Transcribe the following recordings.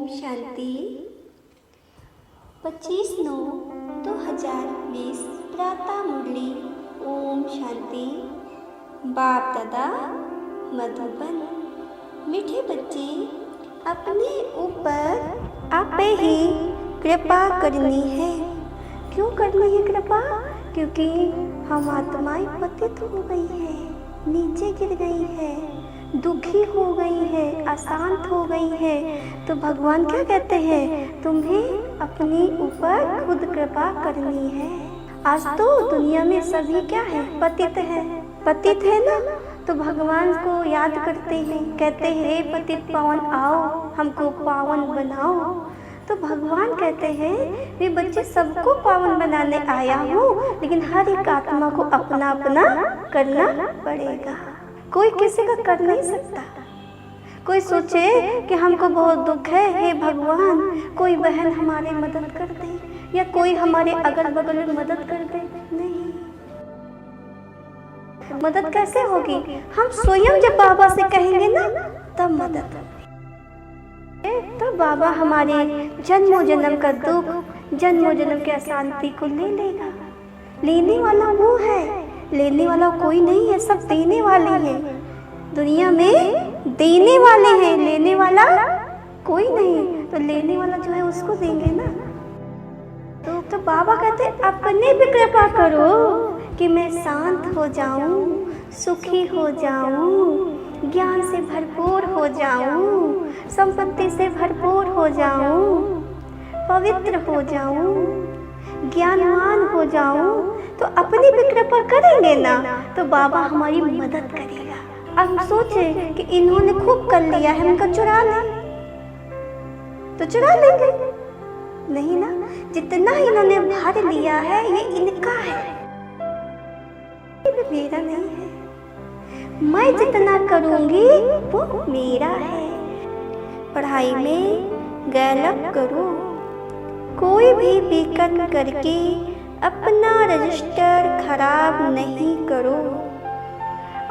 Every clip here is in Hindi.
शांति। 25/9/2020 प्रातः मुरली। ओम शांति। बाप दादा मधुबन। मीठे बच्चे, अपने ऊपर आप ही कृपा करनी है। क्यों करनी है कृपा? क्योंकि हम आत्माएं पतित हो गई है, नीचे गिर गई है, दुखी हो गई है, अशांत हो गई है। तो भगवान क्या कहते हैं? तुम्हें अपने ऊपर खुद कृपा करनी है। आज तो दुनिया में सभी क्या है? पतित है, पतित है ना। तो भगवान को याद करते हैं, कहते हैं हे पतित पावन आओ हमको पावन बनाओ। तो भगवान कहते हैं वे बच्चे सबको पावन बनाने आया हूँ, लेकिन हर एक आत्मा को अपना अपना करना पड़ेगा। कोई किसी का कर नहीं सकता। कोई सोचे कि हमको बहुत दुख है, हे भगवान कोई बहन हमारी मदद कर दे या कोई हमारे अगल बगल में मदद कर दे। नहीं, मदद कैसे होगी? हम स्वयं जब बाबा से कहेंगे ना तब मदद होगी। तो बाबा हमारे जन्मों जन्म का दुख, जन्मों जन्म की अशांति को ले लेगा। लेने वाला वो है, लेने वाला कोई नहीं है, सब देने वाले हैं। दुनिया में देने वाले हैं, लेने वाला कोई नहीं। तो लेने वाला जो है उसको देंगे ना। तो बाबा कहते हैं अपने भी कृपा करो कि मैं शांत हो जाऊं, सुखी हो जाऊं, ज्ञान से भरपूर हो जाऊं, संपत्ति से भरपूर हो जाऊं, पवित्र हो जाऊं, ज्ञानवान हो जाऊं। तो अपनी भी कृपा करेंगे ना तो बाबा हमारी मदद करेगा। अब सोचे कि इन्होंने खूब कर लिया है, उनका चुरा लें तो चुरा लेंगे नहीं ना। जितना इन्होंने भर लिया है ये इनका है, ये मेरा नहीं है। मैं जितना करूंगी वो मेरा है। पढ़ाई में गलत करो, कोई भी बेकन करके अपना रजिस्टर खराब नहीं करो।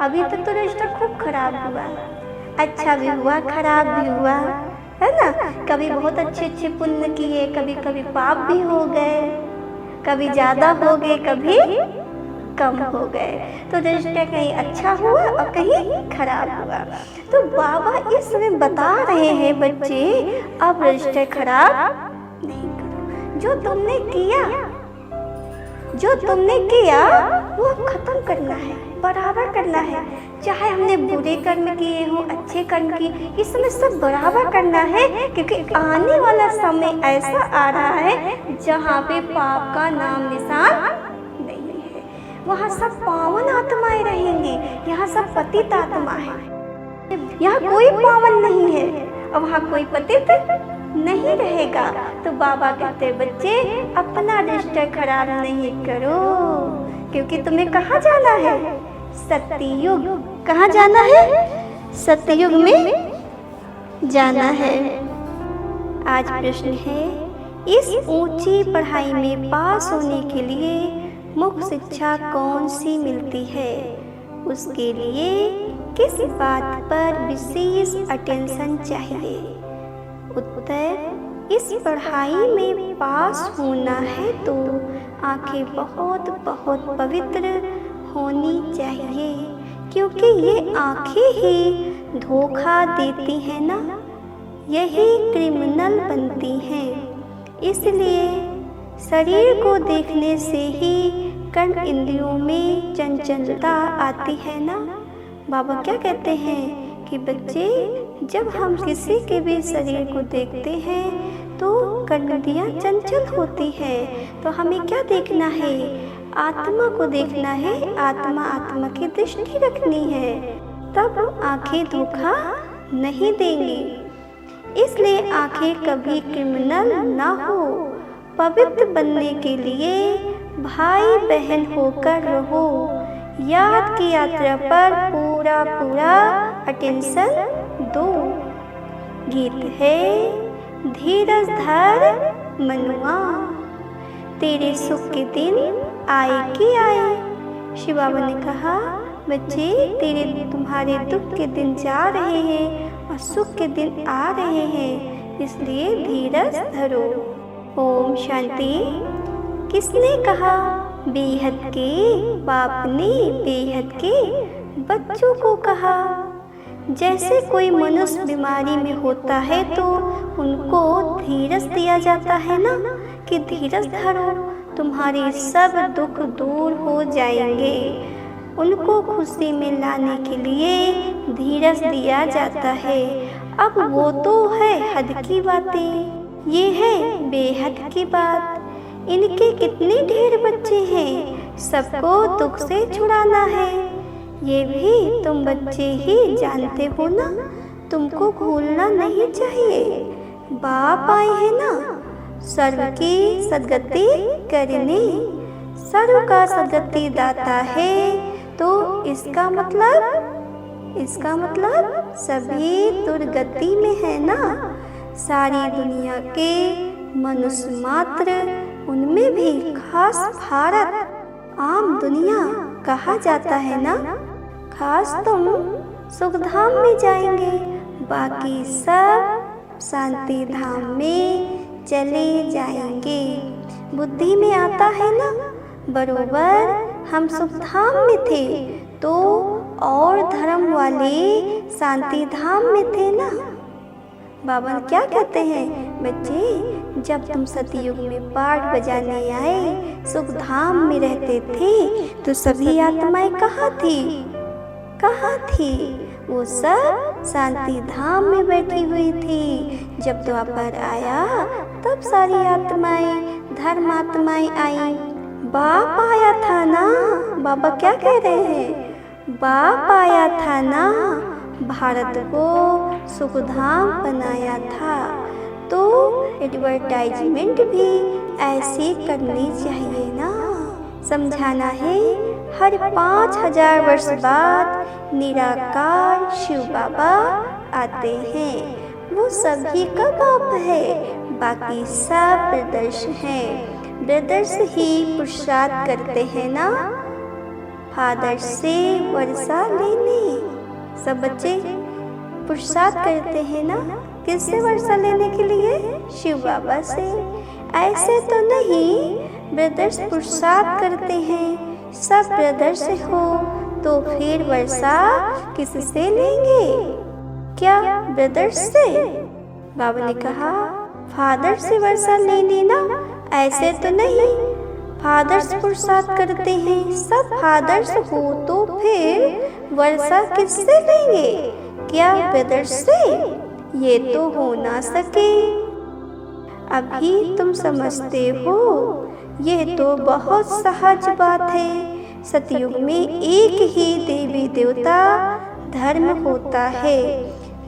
अभी तक तो रजिस्टर खूब खराब हुआ, अच्छा भी हुआ, खराब भी हुआ, है ना। कभी बहुत अच्छे अच्छे पुण्य किए, कभी कभी पाप भी हो गए, कभी ज़्यादा हो गए, कभी कम हो गए। तो रजिस्टर कहीं अच्छा हुआ और कहीं खराब हुआ। तो बाबा इस समय बता रहे हैं बच्चे अब रजिस्टर खराब नहीं करो। जो तुमने किया वो खत्म करना है, बराबर करना है। चाहे हमने बुरे कर्म किए हो, अच्छे कर्म किए, इस समय सब बराबर करना है। क्योंकि आने वाला समय ऐसा आ रहा है जहाँ पे पाप का नाम निशान नहीं है। वहाँ सब पावन आत्माएं रहेंगी, यहाँ सब पतित आत्मा है। यहाँ कोई पावन नहीं है और वहाँ कोई पतित नहीं रहेगा। तो बाबा कहते बच्चे अपना रजिस्टर खराब नहीं करो, क्योंकि तुम्हें कहाँ जाना है? सत्ययुग। कहाँ जाना है? सत्ययुग में जाना है। आज प्रश्न है, इस ऊंची पढ़ाई में पास होने के लिए मुख्य शिक्षा कौन सी मिलती है? उसके लिए किस बात पर विशेष अटेंशन चाहिए? उत्तर, इस पढ़ाई में पास होना है तो आंखें बहुत बहुत पवित्र होनी चाहिए, क्योंकि ये आंखें ही धोखा देती हैं ना, यही क्रिमिनल बनती हैं। इसलिए शरीर को देखने से ही कर्म इंद्रियों में चंचलता आती है ना। बाबा क्या कहते हैं कि बच्चे जब हम किसी के भी शरीर को देखते हैं तो कर्मेंद्रियां चंचल होती है। तो हमें क्या देखना है? आत्मा को देखना है, आत्मा की दृष्टि रखनी है, तब आंखें धोखा नहीं देंगी। इसलिए आंखें कभी क्रिमिनल ना हो। पवित्र बनने के लिए भाई बहन होकर रहो। याद की यात्रा पर पूरा अटेंशन दो। गीत है, धीरज धर मनुआ, तेरे सुख के दिन आए कि आए। शिव बाबा ने कहा बच्चे तुम्हारे दुख के दिन जा रहे हैं और सुख के दिन आ रहे हैं। इसलिए धीरज धरो। ओम शांति। किसने कहा बेहद के बाप ने बेहद के बच्चों को कहा। जैसे कोई मनुष्य बीमारी में होता है तो उनको धीरज दिया जाता है ना, कि धीरज धरो, तुम्हारे सब दुख दूर हो जाएंगे। उनको खुशी में लाने के लिए धीरज दिया जाता है। अब वो तो है हद की बातें, ये है बेहद की बात। इनके कितने ढेर बच्चे हैं, सबको दुख से छुड़ाना है। ये भी तुम बच्चे ही जानते हो ना, तुमको भूलना नहीं चाहिए। बाप आए हैं ना सर्व की सद्गति करने। सर्व का सद्गति दाता है, तो इसका मतलब सभी दुर्गति में है ना। सारी दुनिया के मनुष्य मात्र, उनमें भी खास भारत आम दुनिया कहा जाता है ना। खास तुम सुखधाम में जाएंगे, बाकी सब शांति धाम में चले जाएंगे। बुद्धि में आता है ना, बरोबर हम सुखधाम में थे तो और धर्म वाले शांति धाम में थे ना। बाबा क्या कहते हैं, बच्चे जब तुम सतयुग में पाठ बजाने आए, सुखधाम में रहते थे, तो सभी आत्माएं कहाँ थी? वो सब शांति धाम में बैठी हुई थी। जब द्वापर आया तब सारी आत्माएं, धर्म आत्माएं आई। बाप आया था ना, बाबा क्या कह रहे हैं, बाप आया था ना, भारत को सुखधाम बनाया था। तो एडवर्टाइजमेंट भी ऐसे करनी चाहिए ना। समझाना है, हर 5000 वर्ष बाद निराकार शिव बाबा आते हैं। वो सभी का बाप है, बाकी सब ब्रदर्स हैं। ब्रदर्स ही पुरुषार्थ करते हैं ना, फादर से वर्षा लेने। सब बच्चे पुरुषार्थ करते हैं ना, किससे वर्षा लेने के लिए? शिव बाबा से। ऐसे तो नहीं, ब्रदर्स पुरुषार्थ करते हैं। सब ब्रदर्स हो तो फिर वर्षा किससे लेंगे? क्या ब्रदर्स से? बाबा ने कहा फादर से वर्षा ले लेना। ऐसे तो नहीं, फादर्स पुरुषार्थ करते हैं। सब फादर्स हो तो फिर वर्षा किससे लेंगे? क्या ब्रदर्स से? ये तो हो ना सके। अभी तुम समझते हो, यह तो बहुत सहज बात है। सतयुग में एक ही देवी देवता धर्म होता है,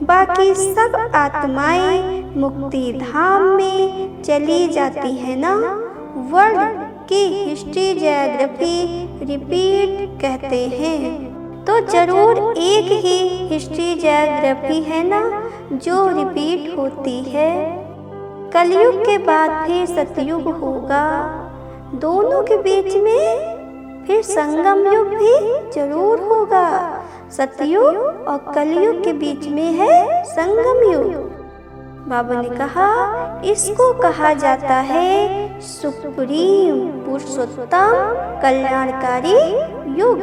बाकी सब आत्माएं मुक्ति धाम में चली जाती है ना। वर्ल्ड की हिस्ट्री ज्योग्राफी रिपीट कहते हैं, तो जरूर एक ही हिस्ट्री ज्योग्राफी है ना जो रिपीट होती है। कलयुग के बाद फिर सतयुग होगा, दोनों के बीच में फिर संगम युग भी जरूर होगा। सतयुग और कलयुग के बीच में है संगम युग। बाबा ने कहा इसको कहा जाता है सुप्रीम पुरुषोत्तम कल्याणकारी युग।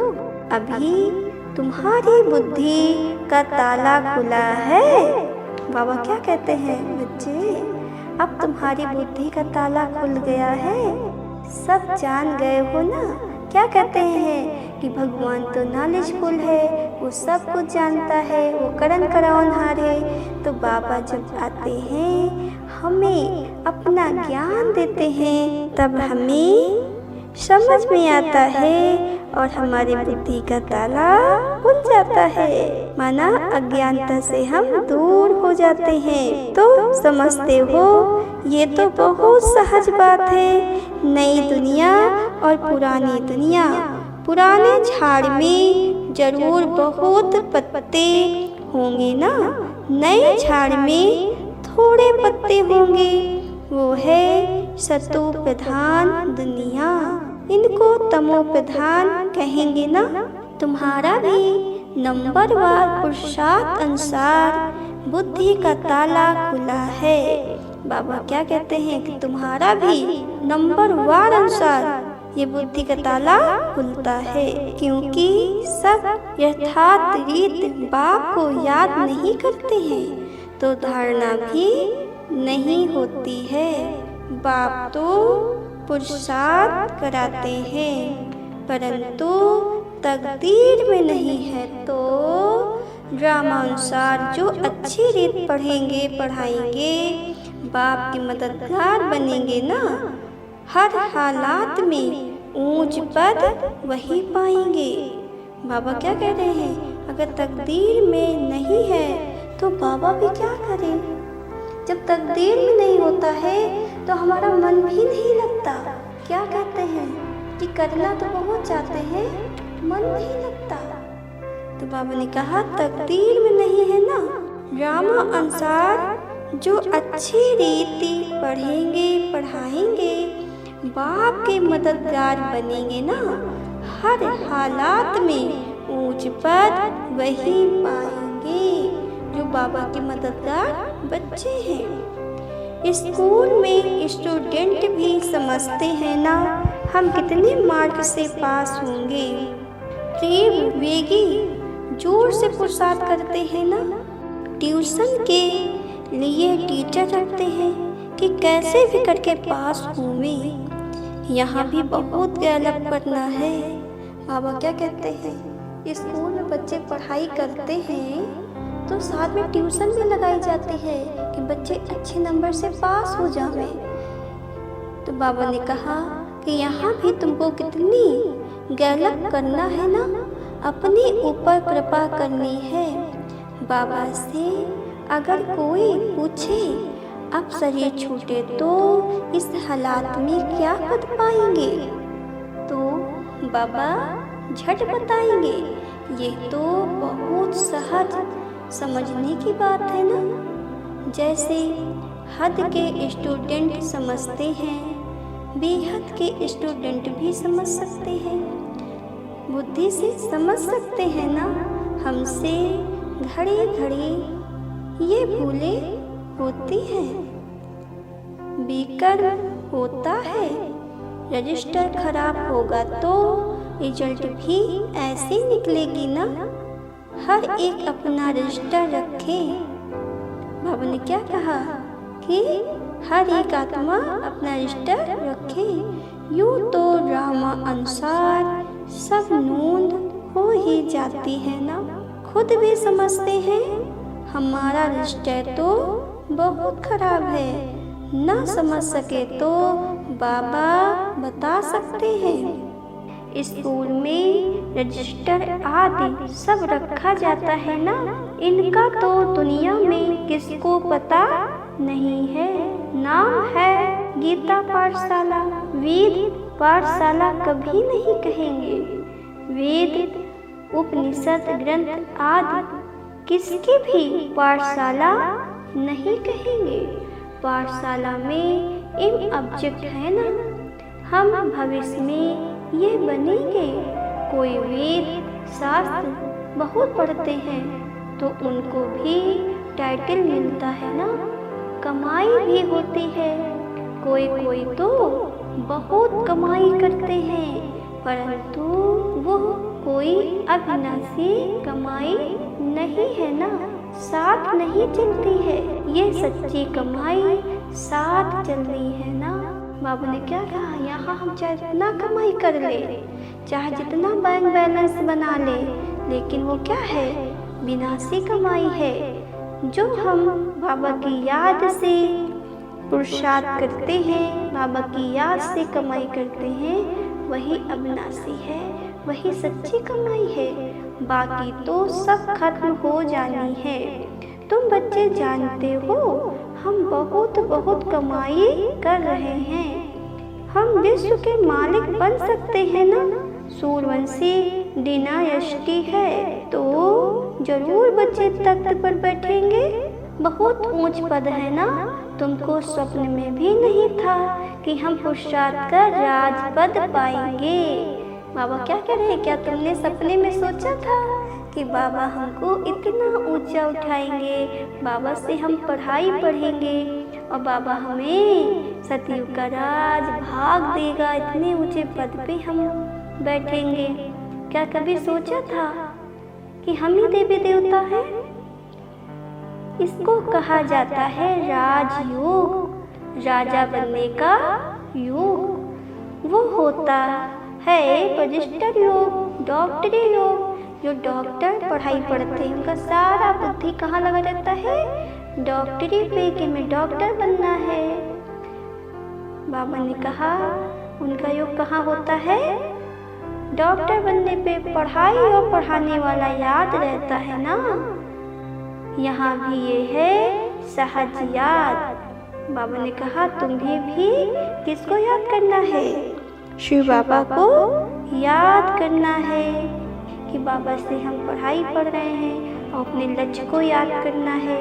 अभी तुम्हारी बुद्धि का ताला खुला है। बाबा क्या कहते हैं, बच्चे अब तुम्हारी बुद्धि का ताला खुल गया है, सब जान गए हो ना। क्या कहते हैं कि भगवान तो नॉलेजफुल है, वो सब कुछ जानता है, वो करण करावनहार है। तो बाबा जब आते हैं हमें अपना ज्ञान देते हैं, तब हमें समझ में आता है और हमारी बुद्धि का ताला खुल जाता है, माना अज्ञानता से हम दूर हो जाते हैं। तो समझते हो ये तो बहुत सहज बात है। नई दुनिया और पुरानी दुनिया, पुराने झाड़ में जरूर बहुत पत्ते होंगे ना, नए झाड़ में थोड़े पत्ते होंगे। वो है सतो प्रधान दुनिया, इनको तमो प्रधान कहेंगे ना। तुम्हारा भी नंबरवार पुरुषार्थ अनुसार बुद्धि का ताला खुला है। बाबा क्या कहते हैं कि तुम्हारा भी नंबर वार अनुसार ये बुद्धि का ताला खुलता है, क्योंकि सब यथार्थ रीत बाप को याद नहीं करते हैं तो धारणा भी नहीं होती है। बाप तो पुरुषार्थ कराते हैं, परंतु तकदीर में नहीं है तो ड्रामानुसार जो अच्छी रीत पढ़ेंगे पढ़ाएंगे, बाप के मददगार बनेंगे ना, हर हालात में ऊंच पद वही पाएंगे। बाबा क्या कह रहे हैं, अगर तकदीर में नहीं है तो बाबा भी क्या करें। जब तकदीर में नहीं होता है तो हमारा मन भी नहीं लगता। क्या कहते हैं कि करना तो बहुत चाहते हैं, मन नहीं लगता। तो बाबा ने कहा तकदीर में नहीं है ना, ड्रामा अनुसार जो अच्छी रीति पढ़ेंगे पढ़ाएंगे, बाप के मददगार बनेंगे ना, हर हालात में ऊंच पद वही पाएंगे जो बाबा के मददगार बच्चे हैं। स्कूल में स्टूडेंट भी समझते हैं ना हम कितने मार्क से पास होंगे। तीव्र वेगी जोर से पुरुषार्थ करते हैं ना, ट्यूशन के लिए टीचर रखते हैं कि कैसे भी करके पास हुए। यहाँ भी बहुत गलत करना है। बाबा क्या कहते हैं, स्कूल में बच्चे पढ़ाई करते हैं तो साथ में ट्यूशन भी लगाई जाती है कि बच्चे अच्छे नंबर से पास हो जावे। तो बाबा ने कहा कि यहाँ भी तुमको कितनी गलत करना है ना, अपने ऊपर कृपा करनी है। बाबा से अगर कोई पूछे अब शरीर छूटे तो इस हालात में क्या कर पाएंगे, तो बाबा झट बताएंगे। ये तो बहुत सहज समझने की बात है ना। जैसे हद के स्टूडेंट समझते हैं, बेहद के स्टूडेंट भी समझ सकते हैं, बुद्धि से समझ सकते हैं ना। हमसे घड़ी घड़ी ये भूलें होती हैं, बेकर होता है। रजिस्टर खराब होगा तो रिजल्ट भी ऐसे निकलेगी ना। हर एक अपना रजिस्टर रखे। बाबा ने क्या कहा कि हर एक आत्मा अपना रजिस्टर रखे। यूँ तो ड्रामा अनुसार सब नोंद हो ही जाती है ना। खुद भी समझते हैं हमारा रजिस्टर तो बहुत खराब है, ना समझ सके तो बाबा बता सकते हैं। स्कूल में रजिस्टर आदि सब रखा जाता है ना, इनका तो दुनिया में किसको पता नहीं है। नाम है गीता पाठशाला, वेद पाठशाला कभी नहीं कहेंगे। वेद उपनिषद ग्रंथ आदि किसकी भी पाठशाला नहीं कहेंगे। पाठशाला में इन ऑब्जेक्ट है ना, हम भविष्य में ये बनेंगे। कोई वेद शास्त्र बहुत पढ़ते हैं तो उनको भी टाइटल मिलता है ना, कमाई भी होती है। कोई कोई तो बहुत कमाई करते हैं, परंतु वो कोई अविनाशी कमाई नहीं है ना, साथ नहीं चलती है। ये सच्ची कमाई साथ चल रही है ना। बाबू ने क्या कहा, यहाँ हम चाहे जितना कमाई कर ले, चाहे जितना बैंक बैलेंस बना ले, लेकिन वो क्या है, विनाशी कमाई है। जो हम बाबा की याद से पुरुषार्थ करते हैं, बाबा की याद से कमाई करते हैं, वही अविनाशी है, वही सच्ची कमाई है। बाकी तो सब खत्म हो जानी है। तुम बच्चे जानते हो हम बहुत बहुत कमाई कर रहे हैं। हम विश्व के मालिक बन सकते हैं ना। सूर्यवंशी डिनायस्टी है तो जरूर बच्चे तख्त पर बैठेंगे। बहुत ऊंच पद है ना। तुमको स्वप्न में भी नहीं था कि हम पुरुषार्थ कर राजपद पाएंगे। बाबा क्या कह रहे हैं, क्या तुमने सपने में सोचा था कि बाबा हमको इतना ऊंचा उठाएंगे, बाबा से हम पढ़ाई पढ़ेंगे, और बाबा हमें सतयुग का राज भाग देगा, इतने ऊंचे पद पे हम बैठेंगे। क्या कभी सोचा था कि हम ही देवी देवता हैं? इसको कहा जाता है राजयोग, राजा बनने का योग। वो होता है रजिस्टर योग, डॉक्टरी योग। जो डॉक्टर पढ़ाई पढ़ते हैं उनका सारा बुद्धि कहाँ लगा रहता है? डॉक्टरी पे, कि हमें डॉक्टर बनना है। बाबा ने कहा उनका योग कहाँ होता है? डॉक्टर बनने पे। पढ़ाई और पढ़ाने वाला याद रहता है ना। यहाँ भी ये है सहज याद। बाबा ने कहा तुम्हें भी किसको याद करना है? शिव बाबा को याद करना है कि बाबा से हम पढ़ाई पढ़ रहे हैं और अपने लक्ष्य को याद करना है।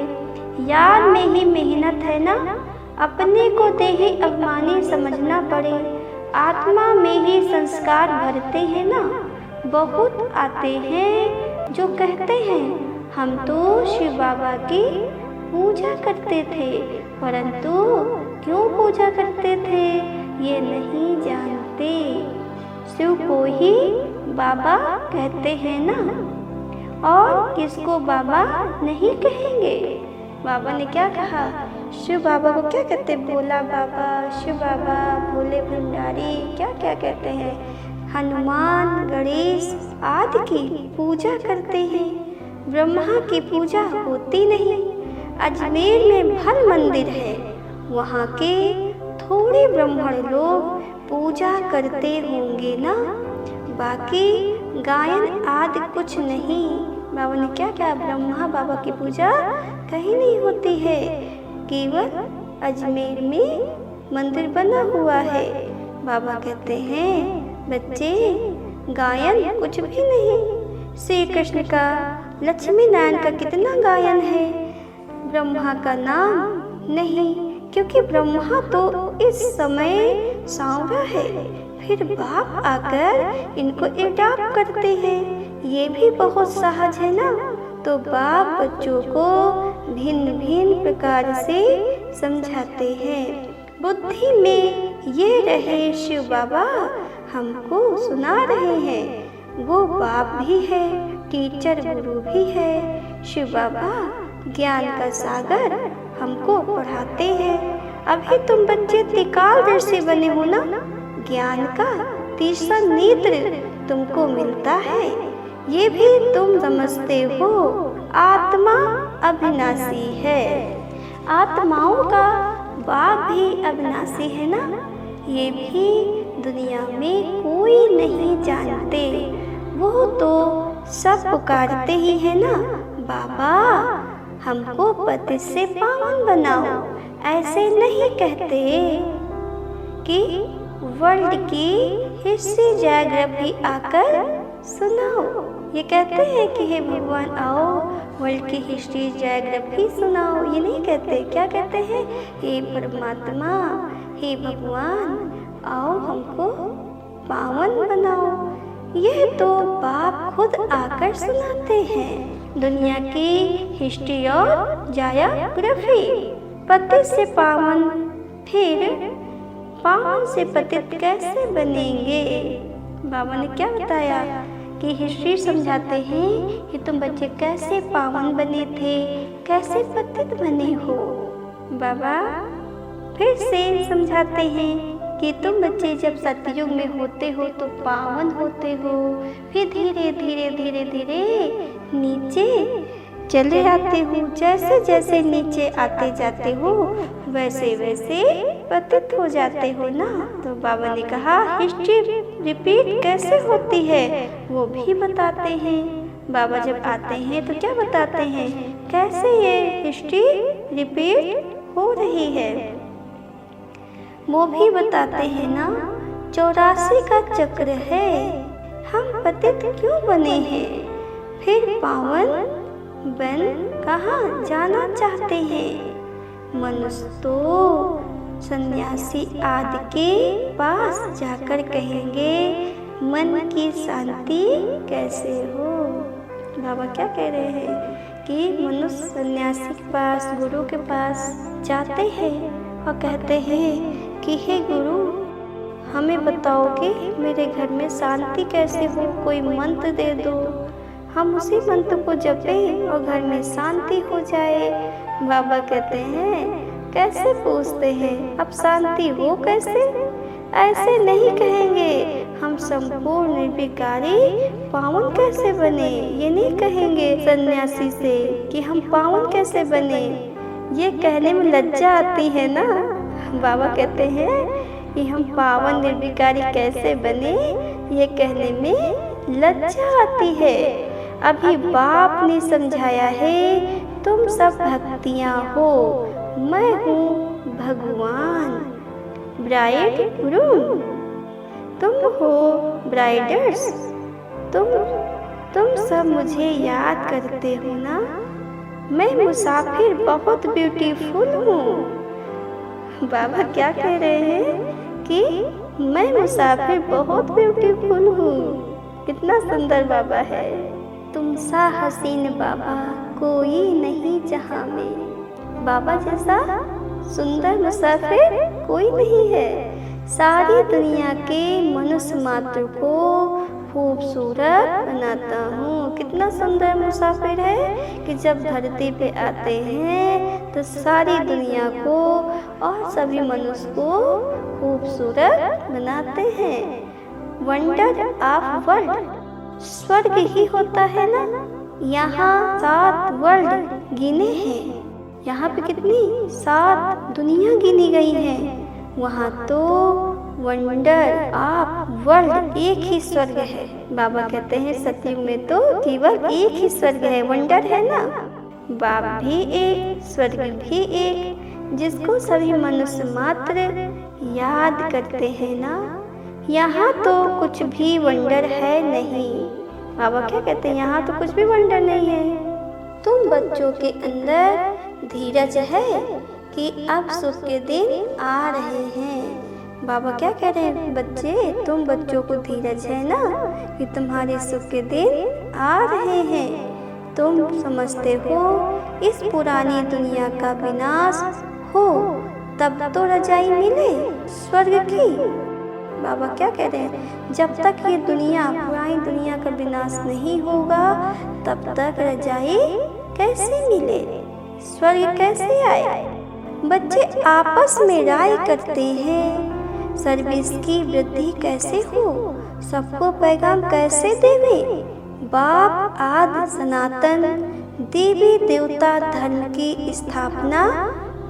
याद में ही मेहनत है ना। अपने को देही अभिमानी समझना पड़े। आत्मा में ही संस्कार भरते हैं ना। बहुत आते हैं जो कहते हैं हम तो शिव बाबा की पूजा करते थे, परंतु क्यों पूजा करते थे ये नहीं जानते। शिव को ही बाबा कहते हैं ना, और किसको बाबा नहीं कहेंगे। बाबा ने क्या कहा? शिव बाबा को क्या कहते? भोला बाबा, शिव बाबा, भोले भंडारी, क्या क्या कहते हैं? हनुमान, गणेश आदि की पूजा करते हैं। ब्रह्मा की पूजा होती नहीं। अजमेर में भल मंदिर है, वहाँ के थोड़े ब्राह्मण लोग पूजा करते होंगे ना, बाकी गायन आदि कुछ नहीं। बाबा ने क्या क्या? ब्रह्मा बाबा की पूजा कहीं नहीं होती है, केवल अजमेर में मंदिर बना हुआ है। बाबा कहते हैं बच्चे गायन कुछ भी नहीं। श्री कृष्ण का, लक्ष्मी नारायण का कितना गायन है, ब्रह्मा का नाम नहीं, क्योंकि ब्रह्मा तो इस समय सांवरा है। फिर बाप आकर इनको एडॉप्ट करते हैं, ये भी बहुत सहज है ना। तो बाप बच्चों को भिन्न भिन्न प्रकार से समझाते हैं। बुद्धि में ये रहे शिव बाबा हमको सुना रहे हैं। वो बाप भी है, टीचर गुरु भी है। शिव बाबा ज्ञान का सागर हमको पढ़ाते हैं। अभी तुम बच्चे त्रिकालदर्शी बने हो ना, ज्ञान का तीसरा नेत्र तुमको मिलता है। ये भी तुम समझते हो आत्मा अविनाशी है। आत्माओं का बाप भी अविनाशी है ना, ये भी दुनिया में कोई नहीं जानते। वो तो सब पुकारते ही है ना, बाबा हमको पति से पावन बनाओ। ऐसे नहीं कहते कि वर्ल्ड की हिस्ट्री ज्योग्राफी आकर सुनाओ। ये कहते हैं कि हे भगवान आओ वर्ल्ड की हिस्ट्री ज्योग्राफी सुनाओ। ये नहीं कहते। क्या कहते हैं? हे परमात्मा, हे भगवान आओ हमको पावन बनाओ। यह तो बाप खुद आकर सुनाते हैं। दुनिया की हिस्ट्री और ज्योग्राफी। पति से पावन, फिर पावन से पतित कैसे बनेंगे? बाबा ने क्या बताया कि हिस्ट्री समझाते हैं कि तुम बच्चे कैसे पावन बने थे, कैसे पतित बने हो। बाबा फिर से समझाते हैं कि तुम बच्चे जब सतयुग में होते हो तो पावन होते हो, फिर धीरे धीरे धीरे धीरे नीचे चले आते हो। जैसे जैसे नीचे आते जाते हो वैसे वैसे पतित हो जाते हो ना। तो बाबा ने कहा हिस्ट्री रिपीट कैसे होती है वो भी बताते हैं। बाबा जब आते हैं तो क्या बताते हैं, कैसे ये हिस्ट्री रिपीट हो रही है वो भी बताते हैं ना। 84 का चक्र है, हम पतित क्यों बने हैं, फिर पावन बन कहाँ जाना चाहते हैं। मनुष्य तो सन्यासी आदि के पास जाकर कहेंगे मन की शांति कैसे हो। बाबा क्या कह रहे हैं कि मनुष्य सन्यासी के पास, गुरु के पास जाते हैं और कहते हैं कि हे गुरु, हमें बताओगे मेरे घर में शांति कैसे हो, कोई मंत्र दे दो, हम उसी मंत्र को जपें और घर में शांति हो जाए। बाबा कहते हैं कैसे पूछते हैं, अब शांति हो कैसे? ऐसे नहीं कहेंगे, हम संपूर्ण निर्विकारी पावन कैसे बने, ये नहीं कहेंगे सन्यासी से कि हम पावन कैसे बने। ये कहने में लज्जा आती है ना। बाबा कहते हैं कि हम पावन निर्विकारी कैसे बने, ये कहने में लज्जा आती है। अभी बाप ने समझाया है, तुम सब भक्तियाँ हो, मैं हूँ भगवान। ब्राइड ग्रूम, तुम हो ब्राइडर्स, तुम सब मुझे याद करते हो ना। मैं मुसाफिर बहुत ब्यूटीफुल हूँ। बाबा क्या कह रहे हैं कि मैं मुसाफिर बहुत ब्यूटीफुल हूँ। कितना सुंदर बाबा है। तुम सा हसीन बाबा कोई नहीं जहाँ में। बाबा जैसा सुंदर मुसाफिर कोई नहीं है। सारी दुनिया के मनुष्य मात्र को खूबसूरत बनाता हूँ। कितना सुंदर मुसाफिर है कि जब धरती पे आते हैं तो सारी दुनिया को और सभी मनुष्य को खूबसूरत बनाते हैं। वंडर ऑफ वर्ल्ड, स्वर्ग ही होता है ना। यहाँ 7 वर्ल्ड गिने हैं। यहाँ पे कितनी 7 दुनिया गिनी गई है। वहाँ तो वंडर ऑफ वर्ल्ड एक ही स्वर्ग है। बाबा कहते हैं सतयुग में तो केवल एक ही स्वर्ग है, वंडर है ना। बाप भी एक, स्वर्ग भी एक, जिसको सभी मनुष्य मात्र याद करते हैं ना। यहाँ तो कुछ भी वंडर है नहीं। बाबा क्या कहते हैं, यहाँ तो कुछ भी वंडर नहीं है। तुम बच्चों के अंदर धीरज है कि अब सुख के दिन आ रहे हैं। बाबा क्या कह रहे हैं, बच्चे तुम बच्चों को धीरज है ना कि तुम्हारे सुख के दिन आ रहे हैं। तुम समझते हो इस पुरानी दुनिया का विनाश हो तब तो रजाई मिले स्वर्ग की। बाबा क्या कह रहे हैं, जब तक ये दुनिया पुरानी दुनिया का विनाश नहीं होगा तब तक रजाई कैसे मिले, स्वर्ग कैसे आए। बच्चे आपस में राय करते हैं, सर्विस की वृद्धि कैसे हो, सबको पैगाम कैसे देवे। बाप आदि सनातन देवी देवता धर्म की स्थापना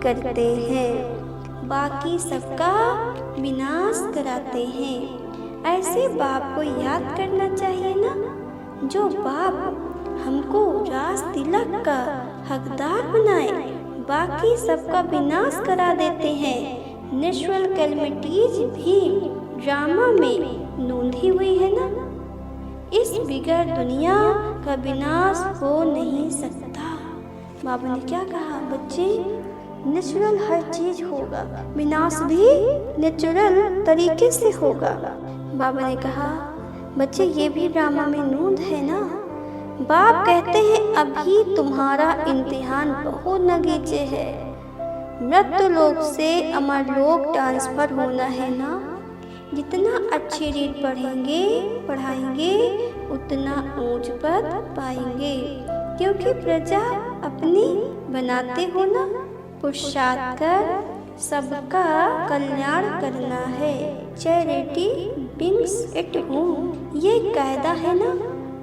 करते हैं, बाकी सबका विनाश कराते हैं। ऐसे बाप को याद करना चाहिए ना, जो बाप हमको राज तिलक का हकदार बनाए, बाकी सबका विनाश करा देते हैं। नेचुरल कैलमिटीज भी ड्रामा में नोंधी हुई है ना। इस बिगड़ दुनिया का विनाश हो नहीं सकता। बाबा ने क्या कहा, बच्चे नेचुरल हर चीज होगा, विनाश भी नेचुरल तरीके से होगा। बाबा ने कहा बच्चे ये भी ड्रामा में नोंद है ना। बाप कहते हैं अभी तुम्हारा इम्तिहान बहुत नगीचे है, मृत्यु लोक से अमर लोक ट्रांसफर होना है ना। जितना अच्छी रीत पढ़ाएंगे उतना ऊंच पद पाएंगे, क्योंकि प्रजा अपनी बनाते हो ना। पुरुषार्थ कर सबका कल्याण करना है, चैरिटी बिगिंस एट होम। ये कायदा है ना।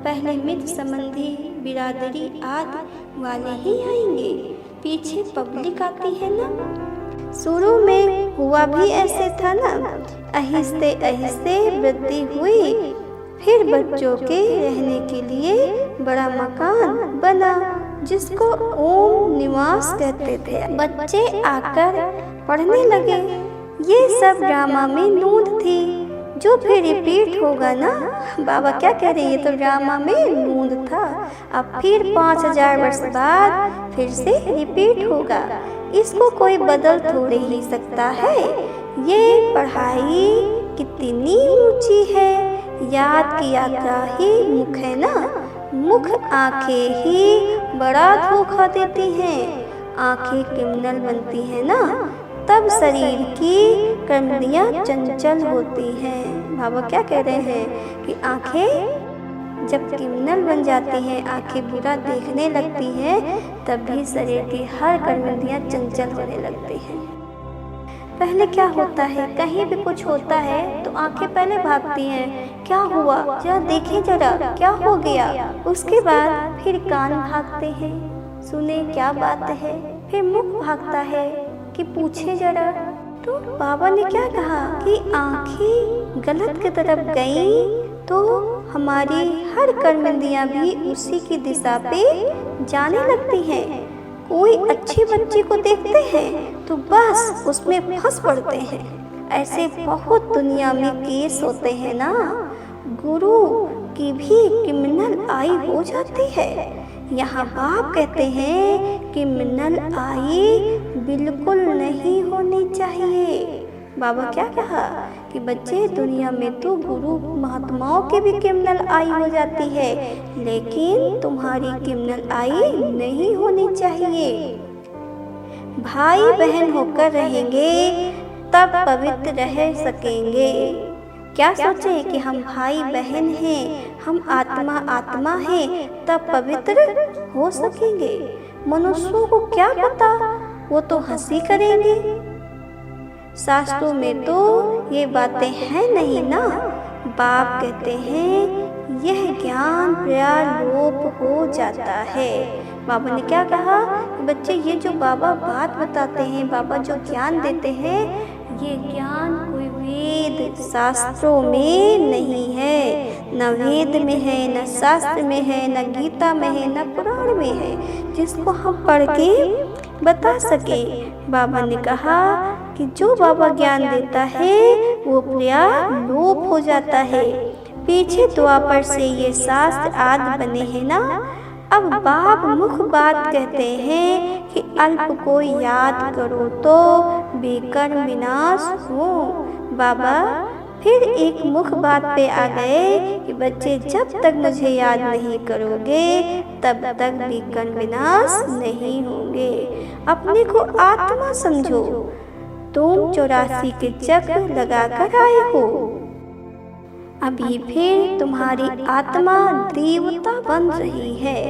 पहले मित्र संबंधी बिरादरी आदि वाले ही आएंगे, पीछे पब्लिक आती है ना। शुरू में हुआ भी ऐसे था ना, आहिस्ते आहिस्ते वृद्धि हुई, फिर बच्चों के रहने के लिए बड़ा मकान बना जिसको ओम निवास कहते थे। बच्चे आकर पढ़ने लगे। ये सब ड्रामा में नोंद थी जो फिर रिपीट होगा ना। बाबा क्या कह रहे हैं, ये तो ड्रामा में नोंद था, अब फिर 5000 वर्ष बाद फिर से रिपीट होगा। इसको कोई बदल थोड़े ही सकता है। ये पढ़ाई कितनी ऊंची है, याद की यात्रा ही मुख है ना। मुख आंखें ही बड़ा धोखा देती हैं। आंखें क्रिमिनल बनती हैं ना, तब शरीर की कर्मेंद्रियां चंचल होती हैं। बाबा क्या कह रहे हैं कि आंखें जब क्रिमिनल बन जाती हैं, आंखें बुरा देखने लगती हैं, तब भी शरीर की हर कर्मेंद्रियां चंचल होने लगती हैं। पहले क्या होता है, कहीं भी कुछ होता है तो आंखें पहले भागती हैं, क्या हुआ जरा देखें, जरा क्या हो गया। उसके बाद फिर कान भागते हैं, सुने क्या बात है। फिर मुख भागता है कि पूछे जरा। तो बाबा ने क्या कहा कि आंखें गलत की तरफ गई तो हमारी हर कर्मेंद्रियां भी उसी की दिशा पे जाने लगती हैं। कोई अच्छी बच्ची को देखते हैं तो बस उसमें फंस पड़ते हैं। ऐसे बहुत दुनिया में केस होते हैं ना। गुरु की भी क्रिमिनल आई हो जाती है। यहाँ बाप कहते हैं क्रिमिनल आई बिल्कुल नहीं होनी चाहिए। बाबा क्या कहा कि बच्चे दुनिया में तो गुरु महात्माओं के भी क्रिमिनल आई हो जाती है, लेकिन तुम्हारी क्रिमिनल आई नहीं होनी चाहिए। भाई बहन होकर रहेंगे तब पवित्र रह सकेंगे। क्या सोचे कि हम भाई बहन हैं, हम आत्मा आत्मा हैं, तब पवित्र हो सकेंगे। मनुष्यों को क्या पता, वो तो हंसी करेंगे। शास्त्रों में तो ये बातें हैं नहीं ना। बाप कहते हैं यह ज्ञान प्राय लोप हो जाता है। बाबा ने क्या कहा, बच्चे ये जो बाबा बात बताते हैं, बाबा जो ज्ञान देते हैं, ये ज्ञान कोई वेद शास्त्रों में नहीं है। न वेद में है, न शास्त्र में है, न गीता में है, न पुराण में है जिसको हम पढ़ के बता सके। बाबा ने कहा कि जो बाबा ज्ञान देता है वो प्राय लोप हो जाता है। पीछे द्वापर से ये शास्त्र आदि बने हैं ना। अब बाप मुख बात कहते हैं कि अल्प को याद करो तो बेकर्म विनाश हो। बाबा फिर एक मुख बात पे आ गए कि बच्चे जब तक मुझे याद नहीं करोगे तब तक बेकर्म विनाश नहीं होंगे। अपने को आत्मा समझो। तुम 84 के चक्र लगाकर आए हो, अभी फिर तुम्हारी आत्मा देवता बन रही है।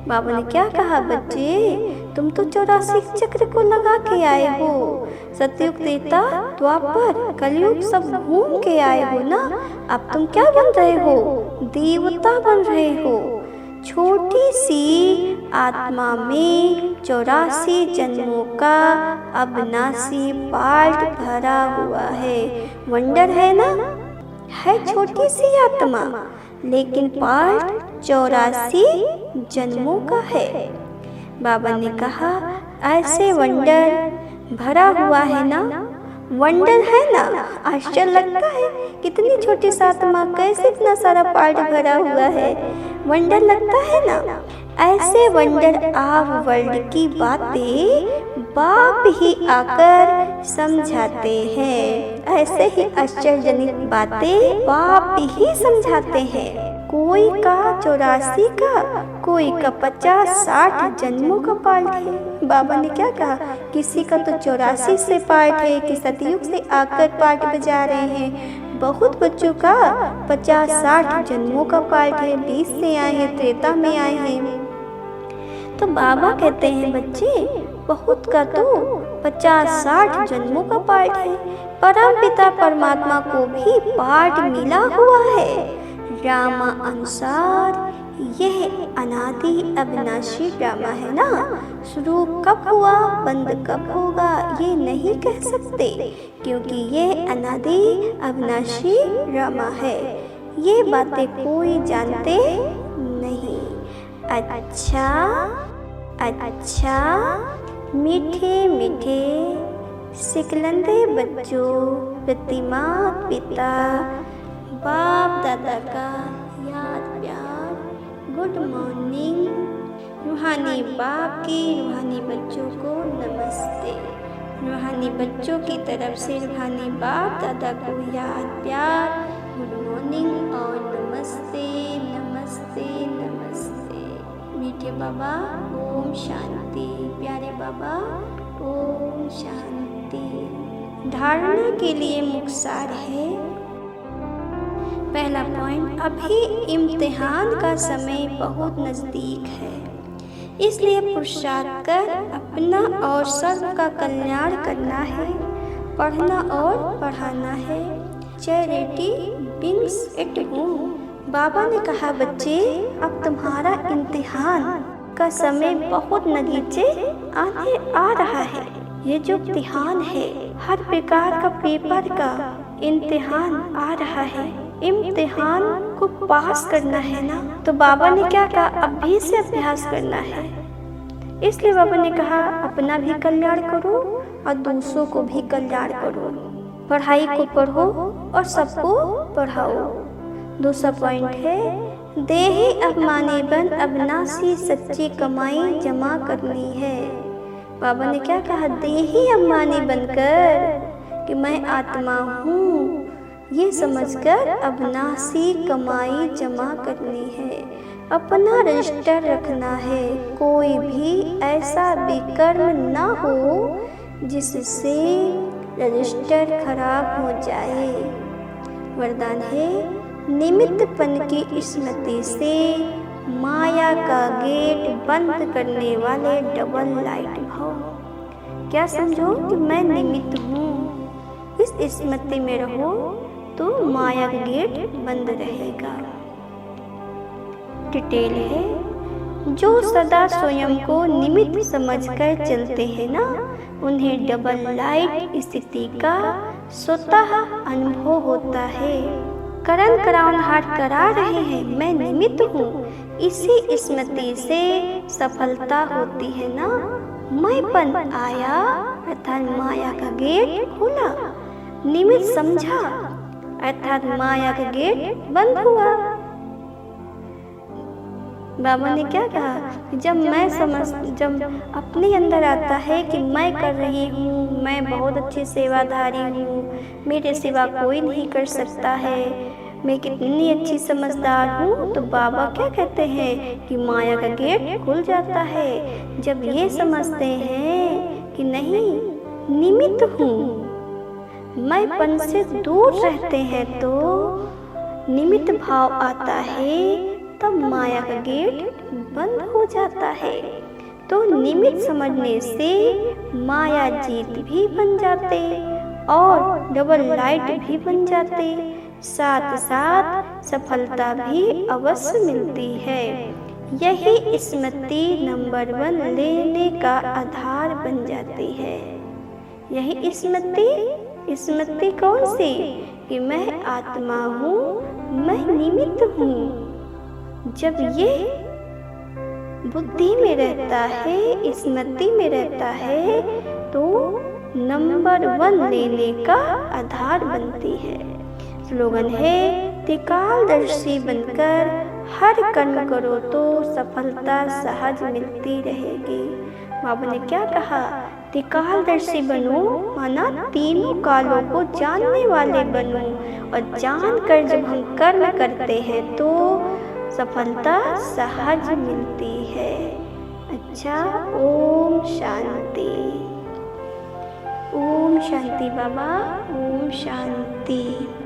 बाबा ने क्या कहा, बच्चे तुम तो 84 चक्र को लगा के आए हो। सतयुग त्रेता द्वापर कलयुग सब घूम के आए हो ना। अब तुम क्या बन रहे हो, देवता बन रहे हो। छोटी सी आत्मा में 84 जन्मों का अविनाशी पार्ट भरा हुआ है। वंडर है ना, है छोटी सी आत्मा लेकिन पार्ट 84 जन्मों का है। बाबा ने कहा ऐसे वंडर भरा हुआ है ना, वंडर है ना। आश्चर्य लगता है कितनी छोटी सी आत्मा कैसे इतना सारा पार्ट भरा हुआ है, वंडर लगता है ना। ऐसे वंडर ऑफ वर्ल्ड की बातें बाप ही आकर समझाते हैं। ऐसे ही आश्चर्यजनक बातें बाप ही समझाते हैं। कोई का 84 का, कोई का 50-60 जन्मों का पार्ट है। बाबा ने क्या कहा, किसी का तो 84 से पार्ट है कि सतयुग से आकर पार्ट बजा रहे हैं। बहुत बच्चों का 50-60 जन्मों का पार्ट है, 20 से आए हैं, त्रेता में आए हैं। तो बाबा कहते हैं बच्चे बहुत का तो 50-60 जन्मों का पार्ट है। परम पिता परमात्मा को भी पार्ट मिला हुआ है। ड्रामा अनुसार यह अनादि अविनाशी ड्रामा है ना। शुरू कब हुआ बंद कब होगा ये नहीं कह सकते, क्योंकि यह अनादि अविनाशी ड्रामा है। ये बातें कोई जानते नहीं। अच्छा अच्छा मीठे मीठे सिकलंदे बच्चों, प्रतिमा पिता बाप दादा का याद प्यार, गुड मॉर्निंग। रूहानी बाप की रूहानी बच्चों को नमस्ते। रूहानी बच्चों की तरफ से रूहानी बाप दादा को याद प्यार, गुड मॉर्निंग और नमस्ते नमस्ते नमस्ते। मीठे बाबा ओम शांति। प्यारे बाबा, ओम शांति। धारणा के लिए मुख्य सार है। पहला पॉइंट, अभी इम्तिहान का समय बहुत नज़दीक है, इसलिए पुरुषार्थ कर अपना और सर्व का कल्याण करना है, पढ़ना और पढ़ाना है। Charity begins at home. बाबा ने कहा, बच्चे अब तुम्हारा इम्तिहान का समय बहुत नज़दीक आने आ रहा है। ये जो इम्तिहान है, हर प्रकार का पेपर का इम्तिहान आ रहा है। इम्तिहान को पास करना है ना, तो बाबा ने क्या कहा, अभी से अभ्यास करना है। इसलिए बाबा ने कहा, अपना भी कल्याण करो और दूसरों को भी कल्याण करो। पढ़ाई को पढ़ो और सबको पढ़ाओ। दूसरा पॉइंट है, देही अभिमानी बन अविनाशी सच्ची कमाई जमा करनी है। बाबा ने क्या कहा, देही अभिमानी बनकर कि मैं आत्मा हूँ, ये समझकर अविनाशी कमाई जमा करनी है। अपना रजिस्टर रखना है, कोई भी ऐसा विकर्म ना हो जिससे रजिस्टर खराब हो जाए। वरदान है, निमित्तपन की स्मृति से माया का गेट बंद करने वाले डबल लाइट भव। क्या समझो कि मैं निमित्त हूँ, इस स्मृति में रहो तो माया का गेट बंद रहेगा। डिटेल है, जो सदा स्वयं को निमित्त समझकर चलते हैं ना, उन्हें डबल लाइट स्थिति का स्वतः अनुभव होता है। करण कराउनहाट करा रहे हैं, मैं निमित्त हूँ, इसी स्मृति से सफलता होती है ना। मैंपन आया अर्थात माया का गेट खुला, निमित्त समझा अर्थात माया का गेट बंद हुआ। बाबा ने क्या कहा, जब अपने अंदर आता है कि मैं कर रही हूँ, मैं बहुत अच्छी सेवाधारी हूँ, मेरे सिवा कोई नहीं कर सकता है, मैं कितनी अच्छी समझदार हूँ, तो बाबा क्या कहते हैं कि माया का गेट खुल जाता है। जब ये समझते हैं कि नहीं निमित्त हूँ, मैंपन से दूर रहते हैं, तो निमित्त भाव आता है, तब माया का गेट बंद हो जाता है। तो निमित्त समझने से माया जीत भी बन जाते और डबल लाइट भी बन जाते, साथ साथ सफलता भी अवश्य मिलती है। यही स्मृति नंबर 1 लेने का आधार बन जाती है। यही स्मृति कौन सी, कि मैं आत्मा हूँ, मैं निमित्त हूँ। जब ये बुद्धि में रहता है, स्मृति में रहता है, तो नंबर 1 लेने का आधार बनती है। स्लोगन है, त्रिकालदर्शी बनकर हर कर्म करो तो सफलता सहज मिलती रहेगी। बाबा ने क्या कहा, त्रिकालदर्शी बनो, माना तीनों कालों को जानने वाले बनो, और जानकर जब हम कर्म करते हैं तो सफलता सहज मिलती है। अच्छा, ओम शांति। ओम शांति बाबा, ओम शांति।